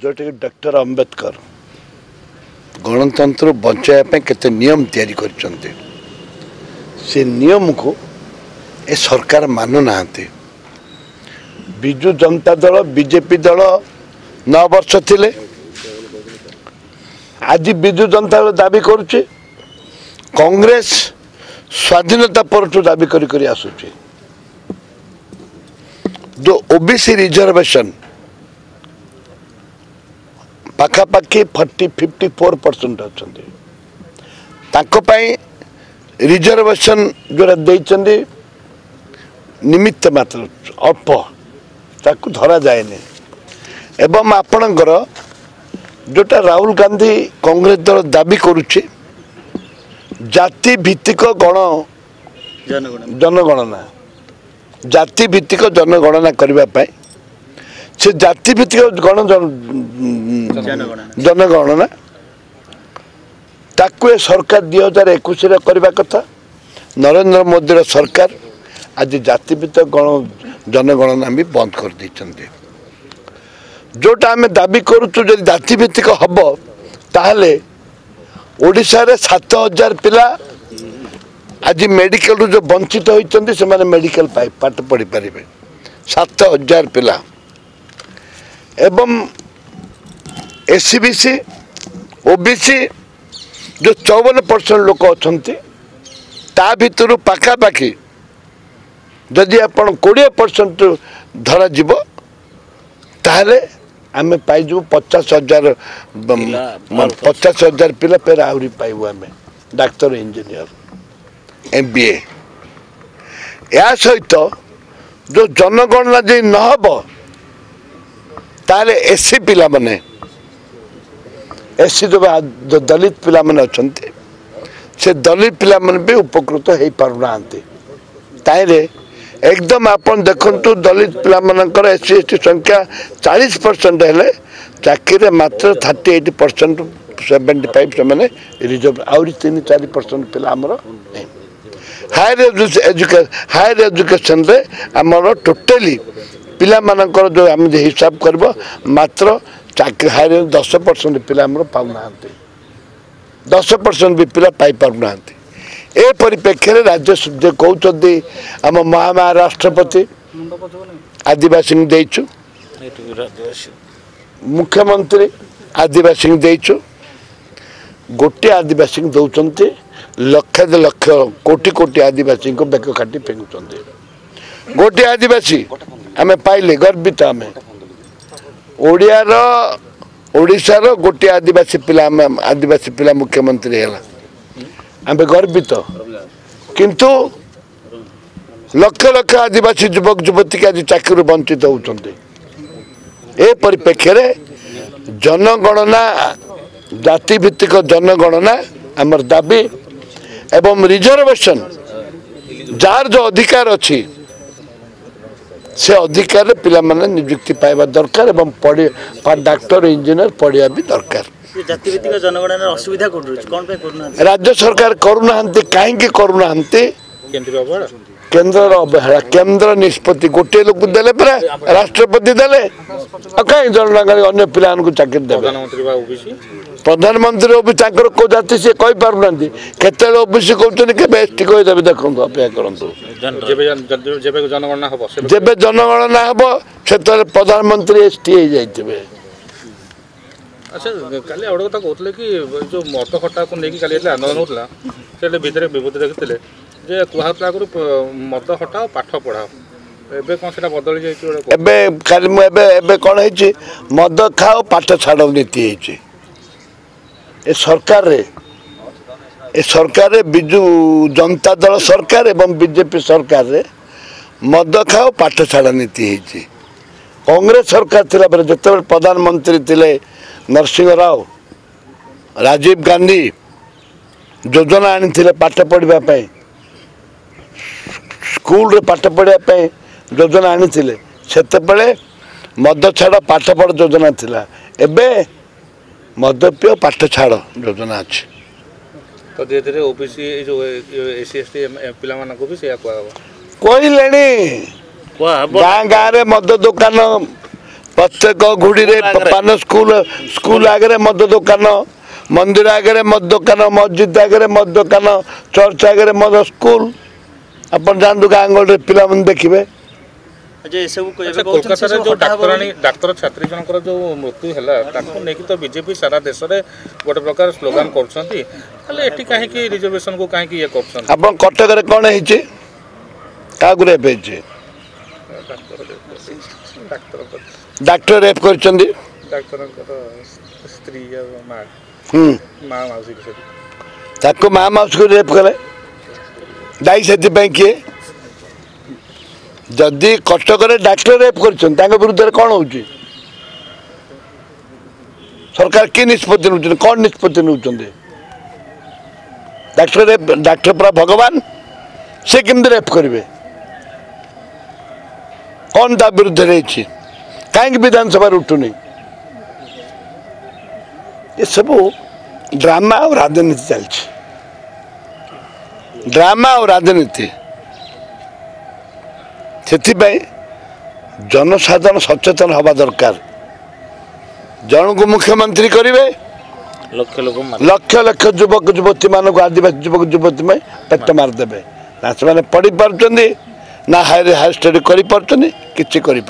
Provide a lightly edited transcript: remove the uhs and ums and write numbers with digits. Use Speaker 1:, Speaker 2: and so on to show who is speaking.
Speaker 1: जोटा डॉक्टर अंबेडकर गणतंत्र बचाई केते नियम तैयारी करछन्ते से नियम को ए सरकार मानु नाहंते। बिजु जनता दल बीजेपी दल 9 वर्ष थिले आज बिजु जनता दल दाबी करुचे कांग्रेस स्वाधीनता पर दाबी करी आसुचे जो ओबीसी रिजर्वेशन पाखापाखि 54% अच्छे रिजर्वेशन जोरा देइचंदी निमित्त मात्र अल्प ताकू धरा जाए एवं आपणकर जोटा राहुल गांधी कांग्रेस दल दाबी करुचे जाति भित्तिक जनगणना जाति भित्तिक जनगणना करने से जाति भित्तिक जनगणना ताकू सरकार 2021 करने कथा नरेंद्र मोदी सरकार आज जाति भित्तिक जनगणना भी बंद कर देते जोटा आम दाबी करुचु जब जाति भित्तिक हम ताहले ओडिशा रे 7000 पिला आज मेडिकल जो वंचित होती से मेडिकल पाठ पढ़ी पारे 7000 पिला एवं एससीबीसी ओबीसी जो 54% लोक अच्छा ता भितर पाखापाखि जदि आप 20% धरा जीव ताहले आम पाइजु 50,000 पिला फिर आहरी पाइबू आम डाक्तर इंजीनियर MBA या सहित जो जनगणना जी नहब ताले एससी पिला माने एससी जो दलित पिला माने अछंते से दलित पिला माने भी उपकृत हो पारुना ताइरे एकदम आपन देखंतु दलित पिला मानकर एससी एसटी संख्या 40% हेले चाकरी मात्र 38% 75 से माने रिजर्व आउरी 3-4% पिला हमर हायर एजुकेशन रे हमर टोटली पिला मानकर जो हम हिसाब करबो मात्र चाकरी हायर 10% पिला हमर पाउना 10% भी पिला पाई पाउना ए परिप्रेक्षी राज्य कहते आम महामहा राष्ट्रपति आदिवासी देचु मुख्यमंत्री आदिवासी देचु गोटे आदिवासी दौरान लक्ष लक्ष कोटी कोटी आदिवासी को बेक काटी फेंकुंट गोटे आदिवासी आम पाइले गर्वित आम ओडिशार गोटे आदिवासी पिला मुख्यमंत्री है आम गर्वित किंतु लक्ष लक्ष आदिवासी युवक युवती के आज चाकरी वंचित होती ए परिप्रेक्षी जनगणना जाति भित्तिक जनगणना आमर दाबी एवं रिजर्वेशन जार जो अधिकार अच्छी से अधिकार पिला माने नियुक्ति पाइबा दरकार एवं डाक्टर इंजीनियर पढ़िया भी दरकार
Speaker 2: जातिभित्तिक जनगणना असुविधा कौन
Speaker 1: राज्य सरकार करूना कहीं करूना केंद्र अवहेला केंद्र निष्पत्ति गोटे लोक देले परा राष्ट्रपति देले कहीं जनगणना अन्य पिला चाकरी देवे प्रधानमंत्री ओबीसी तांकर को जाति से कहि पारुना केते ओबीसी कहउछन के एसटी कहि देबे देखंतु अपेक्षा करंतु जेबे जनगणना हबो सेतले प्रधानमंत्री एसटी हे जाइतबे।
Speaker 3: अच्छा काली आउड कथा कहतले कि जो मत खटा को नेकी काली आंदोलन होतला सेले भीतर विभूति देखितले जे कुहातला गुरु मत खटाओ पाठ पढ़ाओ एबे कोन सेटा बदल जाई एबे
Speaker 1: खाली एबे कोन हेछि मद खाओ पाठ छाड़ो नीति हेछि ए सरकार रे बिजु जनता दल सरकार एवं बीजेपी सरकार रे मद खाओ पाठ छाड़ा नीति हेछि कांग्रेस सरकार थिला पर जते प्रधानमंत्री थिले नरसिंह राव राजीव गांधी योजना आनी पाठ पढ़ा स्कूल रे पाठ पढ़ा योजना आनी से मद छाड़ पाठ पढ़ योजना थिला एबे मदप्य पाठ छाड़ योजना अच्छी
Speaker 3: तो धीरे धीरे ओबीसी जो एससी एसटी पिला मानक भी कहले
Speaker 1: गाँ गाँव मद दुकान प्रत्येक गुड़ी पान स्कूल आगे मद दुकान मंदिर आगे मद दुकान मस्जिद आगे मद दुकान चर्च आगे मद स्कूल अपन जानतु गाँ गहली पिला देखिए
Speaker 3: कोलकाता जो डाक्तर छात्री जनकर जो मृत्यु है नहीं तो बीजेपी सारा देश में गोटे प्रकार स्लोगान कर कहीं रिजर्वेशन को कहीं ये कर
Speaker 1: कटक कौन है रेप डाक्टर रेप कर
Speaker 3: स्त्री
Speaker 1: माँ माउसी को रेप कले दायी से किए जदि कटक डाक्टर रेप कर विरुद्ध कौन हो सरकार कि निष्पत्ति नौ कौन निष्पत्ति नौ डाक्टर पूरा भगवान से केमती रेप करेंगे कौन ता विरुद्ध रही कहीं विधानसभा उठुनी ये सब ड्रामा और राजनीति चलती ड्रामा और राजनीति से जनसाधारण सचेतन हवा दरकार जन को मुख्यमंत्री करेंगे लक्ष लक्ष युवक युवती मानक आदिवासी युवक युवती में पेट मारिदेवे ना से पढ़ी पार्टी ना हायर स्टडी कर